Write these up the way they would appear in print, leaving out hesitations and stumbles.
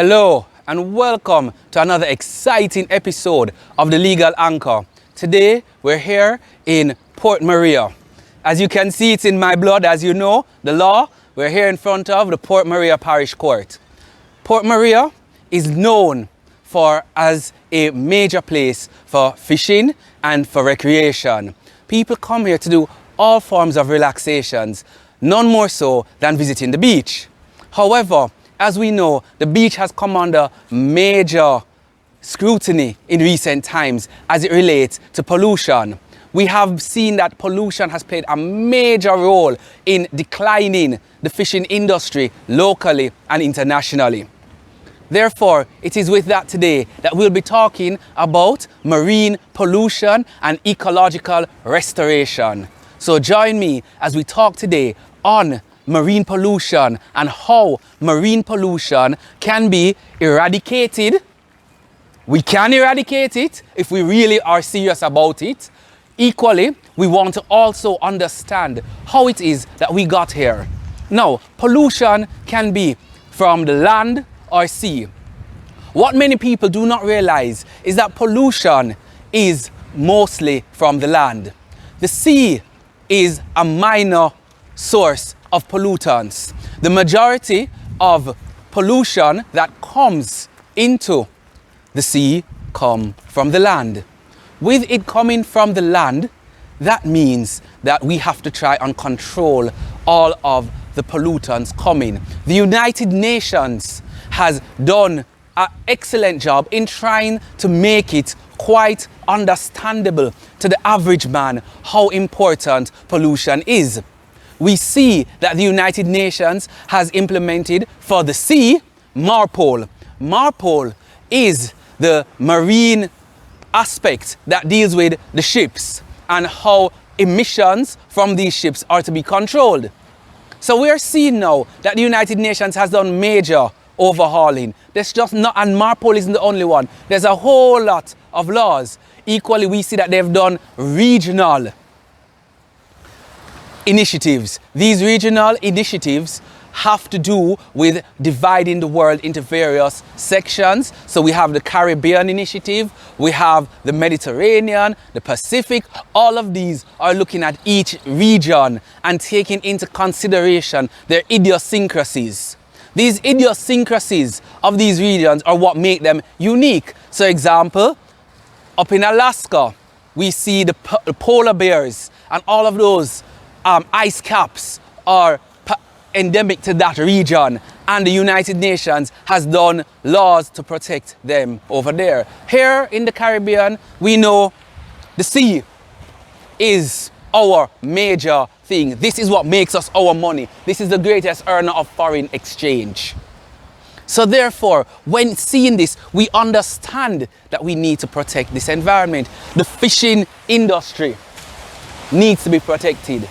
Hello and welcome to another exciting episode of the Legal Anchor. Today we're here in Port Maria. As you can see, it's in my blood, as you know, the law. We're here in front of the Port Maria Parish Court. Port Maria is known as a major place for fishing and for recreation. People come here to do all forms of relaxations, none more so than visiting the beach. However, as we know, the beach has come under major scrutiny in recent times as it relates to pollution. We have seen that pollution has played a major role in declining the fishing industry locally and internationally. Therefore, it is with that today that we'll be talking about marine pollution and ecological restoration. So join me as we talk today on marine pollution and how marine pollution can be eradicated. We can eradicate it if we really are serious about it. Equally, we want to also understand how it is that we got here. Now, pollution can be from the land or sea. What many people do not realize is that pollution is mostly from the land. The sea is a minor source of pollutants. The majority of pollution that comes into the sea come from the land. With it coming from the land, that means that we have to try and control all of the pollutants coming. The United Nations has done an excellent job in trying to make it quite understandable to the average man how important pollution is. We see that the United Nations has implemented for the sea MARPOL. MARPOL is the marine aspect that deals with the ships and how emissions from these ships are to be controlled. So we are seeing now that the United Nations has done major overhauling. There's just not, and MARPOL isn't the only one. There's a whole lot of laws. Equally, we see that they've done regional initiatives. These regional initiatives have to do with dividing the world into various sections. So we have the Caribbean initiative, we have the Mediterranean, the Pacific. All of these are looking at each region and taking into consideration their idiosyncrasies. These idiosyncrasies of these regions are what make them unique. So example, up in Alaska, we see the polar bears and all of those ice caps are endemic to that region, and the United Nations has done laws to protect them over there. Here in the Caribbean, we know the sea is our major thing. This is what makes us our money. This is the greatest earner of foreign exchange. So therefore, when seeing this, we understand that we need to protect this environment. The fishing industry needs to be protected.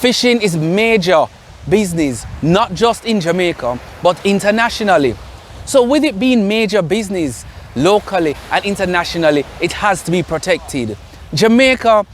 Fishing is major business, not just in Jamaica, but internationally. So with it being major business locally and internationally, it has to be protected. Jamaica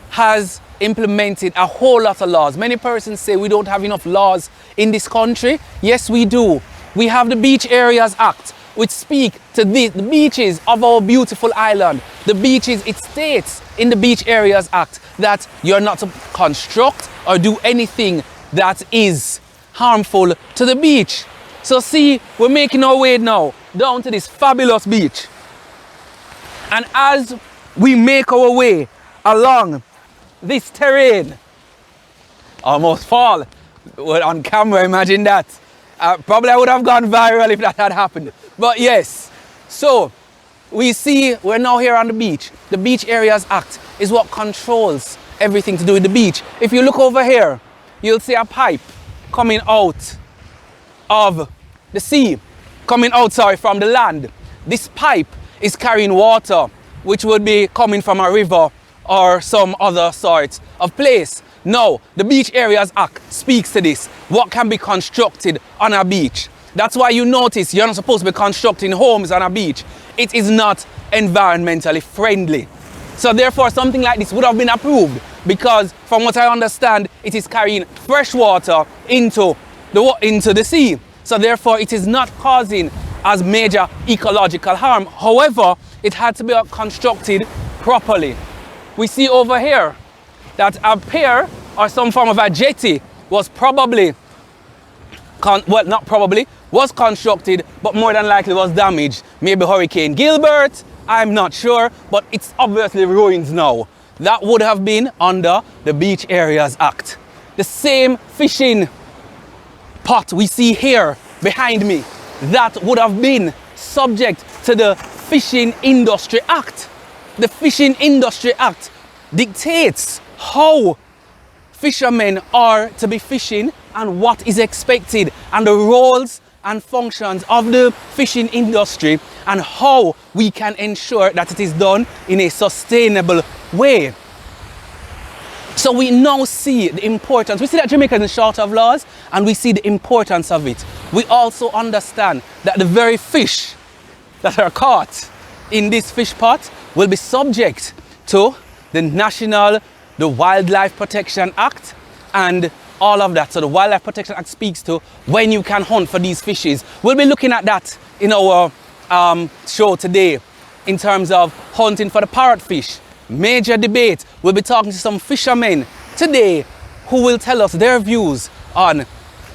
has implemented a whole lot of laws. Many persons say we don't have enough laws in this country. Yes, we do. We have the Beach Areas Act, which speak to the beaches of our beautiful island. The beaches, it states in the Beach Areas Act that you're not to construct or do anything that is harmful to the beach. So see, we're making our way now down to this fabulous beach. And as we make our way along this terrain, almost fall. Well, on camera, imagine that. Probably I would have gone viral if that had happened. But yes, so we see we're now here on the beach. The Beach Areas Act is what controls everything to do with the beach. If you look over here, you'll see a pipe coming out of the sea, from the land. This pipe is carrying water, which would be coming from a river or some other sort of place. Now, the Beach Areas Act speaks to this. What can be constructed on a beach? That's why you notice you're not supposed to be constructing homes on a beach. It is not environmentally friendly. So therefore, something like this would have been approved because, from what I understand, it is carrying fresh water into the sea. So therefore, it is not causing as major ecological harm. However, it had to be constructed properly. We see over here that a pier or some form of a jetty was probably, was constructed, but more than likely was damaged. Maybe Hurricane Gilbert, I'm not sure, but it's obviously ruins now. That would have been under the Beach Areas Act. The same fishing pot we see here behind me, that would have been subject to the Fishing Industry Act. The Fishing Industry Act dictates how fishermen are to be fishing and what is expected, and the roles and functions of the fishing industry, and how we can ensure that it is done in a sustainable way. So we now see the importance. We see that Jamaica is short of laws, and we see the importance of it. We also understand that the very fish that are caught in this fish pot will be subject to the Wildlife Protection Act and all of that. So the Wildlife Protection Act speaks to when you can hunt for these fishes. We'll be looking at that in our show today in terms of hunting for the parrotfish. Major debate. We'll be talking to some fishermen today who will tell us their views on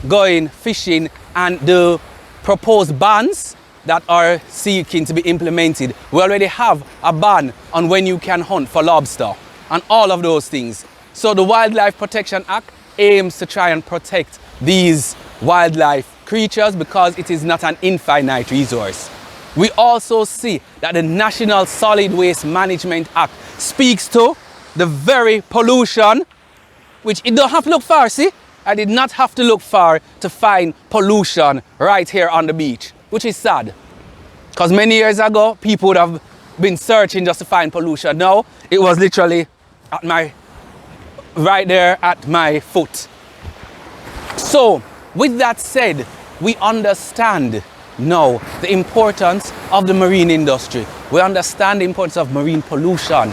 going fishing and the proposed bans that are seeking to be implemented. We already have a ban on when you can hunt for lobster and all of those things. So the Wildlife Protection Act aims to try and protect these wildlife creatures because it is not an infinite resource. We also see that the National Solid Waste Management Act speaks to the very pollution, which it don't have to look far, see? I did not have to look far to find pollution right here on the beach, which is sad. Because many years ago, people would have been searching just to find pollution. Now, it was literally right there at my foot. So, with that said, we understand now the importance of the marine industry. We understand the importance of marine pollution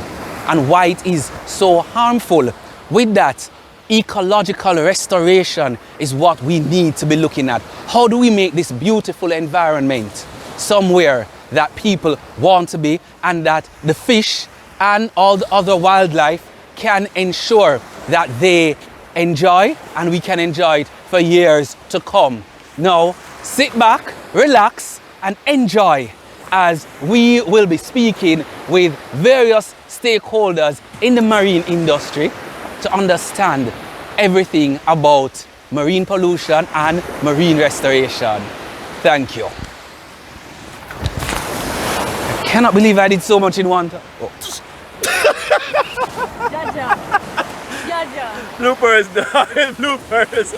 and why it is so harmful. With that, ecological restoration is what we need to be looking at. How do we make this beautiful environment somewhere that people want to be, and that the fish and all the other wildlife can ensure that they enjoy, and we can enjoy it for years to come. Now, sit back, relax, and enjoy as we will be speaking with various stakeholders in the marine industry to understand everything about marine pollution and marine restoration. Thank you. I cannot believe I did so much in one time. Oh. Jaja. Jaja. Bloopers, bloopers.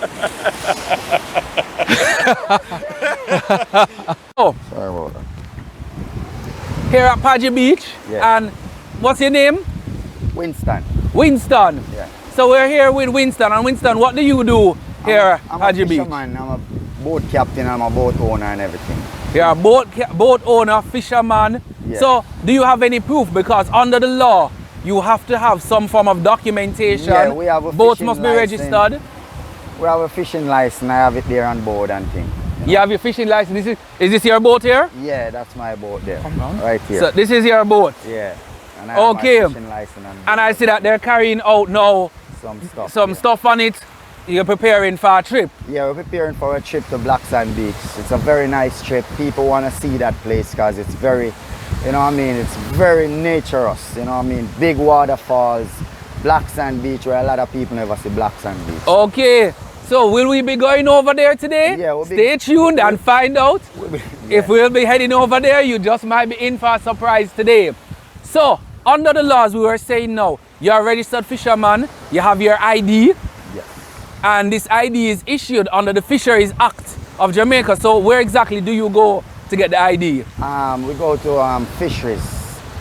Oh, Sorry about that. here at Padgy Beach, Yeah. and what's your name? Winston. Winston. Yeah. So we're here with Winston, and Winston, what do you do here I'm at a Padgy Beach? fisherman. I'm a boat captain. I'm a boat owner and everything. You're a boat owner, fisherman. Yeah. So do you have any proof? Because under the law, you have to have some form of documentation. Yeah, we have a Boats fishing must be license. registered. We have a fishing license. I have it there on board and thing. You have your fishing license. Is this your boat here? Yeah, that's my boat there. Come on. Right here. So this is your boat. Yeah. And I have Okay. my fishing license And I see that they're carrying out now some stuff. stuff on it. You're preparing for a trip. Yeah, we're preparing for a trip to Black Sand Beach. It's a very nice trip. People want to see that place because it's very, you know what I mean, it's very naturous, you know what I mean, big waterfalls, Black Sand Beach, where a lot of people never see Black Sand Beach. Okay. So will we be going over there today? Yeah, we'll Stay tuned and find out. If we'll be heading over there, you just might be in for a surprise today. So, under the laws, we were saying now, you're a registered fisherman, you have your ID, Yes. and this ID is issued under the Fisheries Act of Jamaica. So where exactly do you go to get the ID? We go to fisheries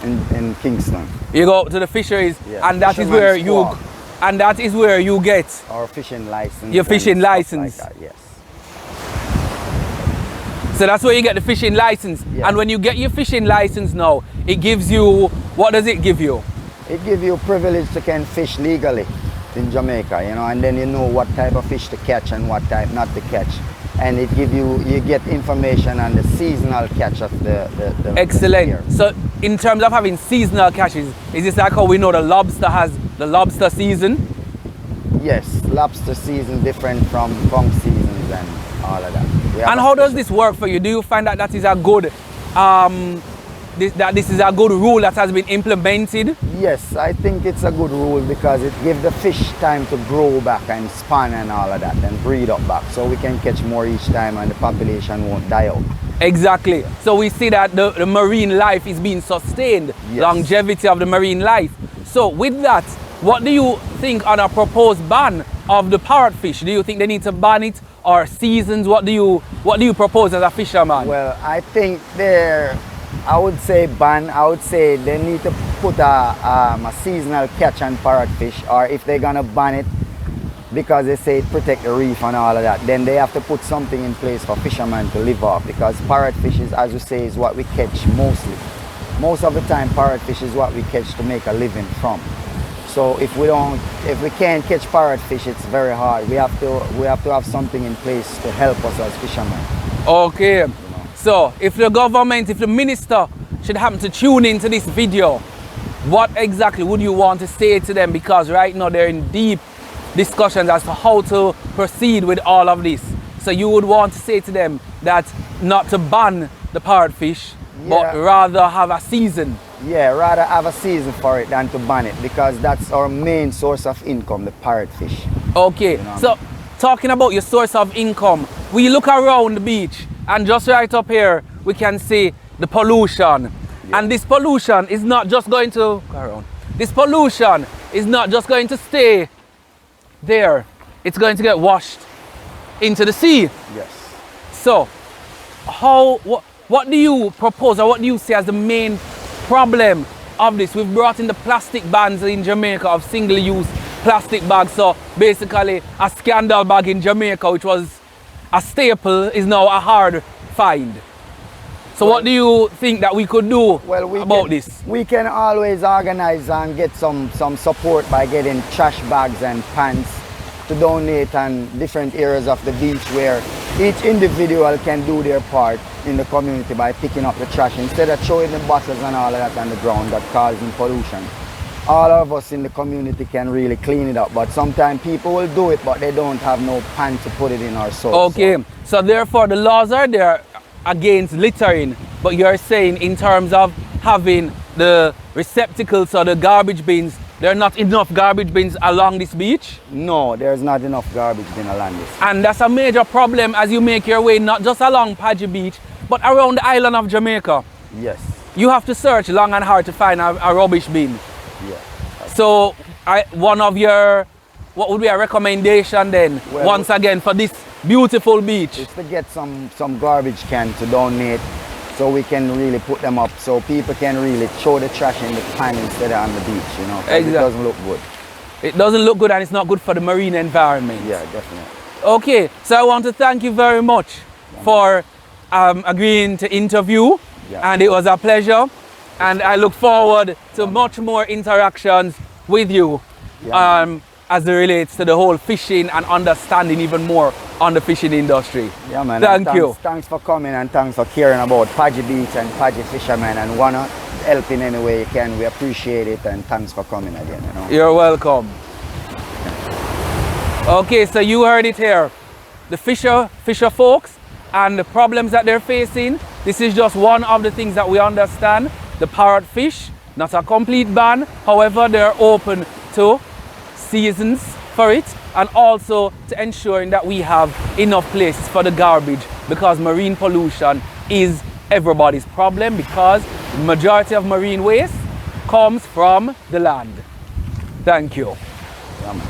in Kingston. You go to the fisheries, Yeah, and that is Fisherman's where you, Squad. and that is where you get Our fishing license. your and fishing stuff license. Like that, yes. So that's where you get the fishing license. Yeah. And when you get your fishing license now, it gives you, what does it give you? It gives you privilege to can fish legally in Jamaica, you know, and then you know what type of fish to catch and what type not to catch. and it you get information on the seasonal catch of the Excellent. year. So in terms of having seasonal catches, is this like how we know the lobster has the lobster season? Yes, lobster season different from conch seasons and all of that. And how does this work for you? Do you find that that is a good this is a good rule that has been implemented? Yes, I think it's a good rule because it gives the fish time to grow back and spawn and all of that and breed up back, so we can catch more each time and the population won't die out. Exactly. So we see that the marine life is being sustained, Yes. longevity of the marine life. So with that, what do you think on a proposed ban of the parrotfish? Do you think they need to ban it, or seasons? What do you propose as a fisherman? Well, I think I would say ban. I would say they need to put a seasonal catch on parrotfish, or if they're gonna ban it because they say it protect the reef and all of that, then they have to put something in place for fishermen to live off, because parrotfish is, as you say, is what we catch mostly. Most of the time parrotfish is what we catch to make a living from. So if we can't catch parrotfish, it's very hard. We have to have something in place to help us as fishermen. Okay. So if the government, if the minister should happen to tune into this video, what exactly would you want to say to them? Because right now they're in deep discussions as to how to proceed with all of this. So you would want to say to them that not to ban the parrotfish, but rather have a season. Yeah, rather have a season for it than to ban it, because that's our main source of income, the parrotfish. Okay, You know so talking about your source of income, we look around the beach and just right up here we can see the pollution. Yeah. And this pollution is not just going to go around. This pollution is not just going to stay there. It's going to get washed into the sea. Yes. So what do you propose, or what do you see as the main problem of this? We've brought in the plastic bans in Jamaica of single-use plastic bags. So basically a scandal bag in Jamaica, which was a staple, is now a hard find. So what do you think that we could do about this? We can always organize and get some support by getting trash bags and pans to donate on different areas of the beach, where each individual can do their part in the community by picking up the trash instead of throwing the bottles and all of that on the ground that causing pollution. All of us in the community can really clean it up, but sometimes people will do it but they don't have no pan to put it in or so. Okay, so therefore the laws are there against littering, but you're saying in terms of having the receptacles or the garbage bins, there are not enough garbage bins along this beach? No, there's not enough garbage bin along this. And that's a major problem as you make your way not just along Padgy Beach, but around the island of Jamaica. Yes. You have to search long and hard to find a rubbish bin. Yeah. So what would be a recommendation then, Well, once again, for this beautiful beach? It's to get some garbage can to donate, so we can really put them up so people can really throw the trash in the pan instead of on the beach, you know. Exactly. It doesn't look good. It doesn't look good, and it's not good for the marine environment. Yeah, definitely. Okay, so I want to thank you very much for agreeing to interview, and it was a pleasure, and I look forward to much more interactions with you as it relates to the whole fishing and understanding even more on the fishing industry. Yeah, man. Thank you. Thanks for coming, and thanks for caring about Padgy Beach and Padgy Fisherman, and wanna help in any way you can. We appreciate it, and thanks for coming again, you know. You're welcome. Okay, so you heard it here. The fisher folks and the problems that they're facing. This is just one of the things that we understand. The parrotfish, not a complete ban. However, they're open to seasons for it, and also to ensuring that we have enough places for the garbage, because marine pollution is everybody's problem, because the majority of marine waste comes from the land. Thank you. Yeah, man.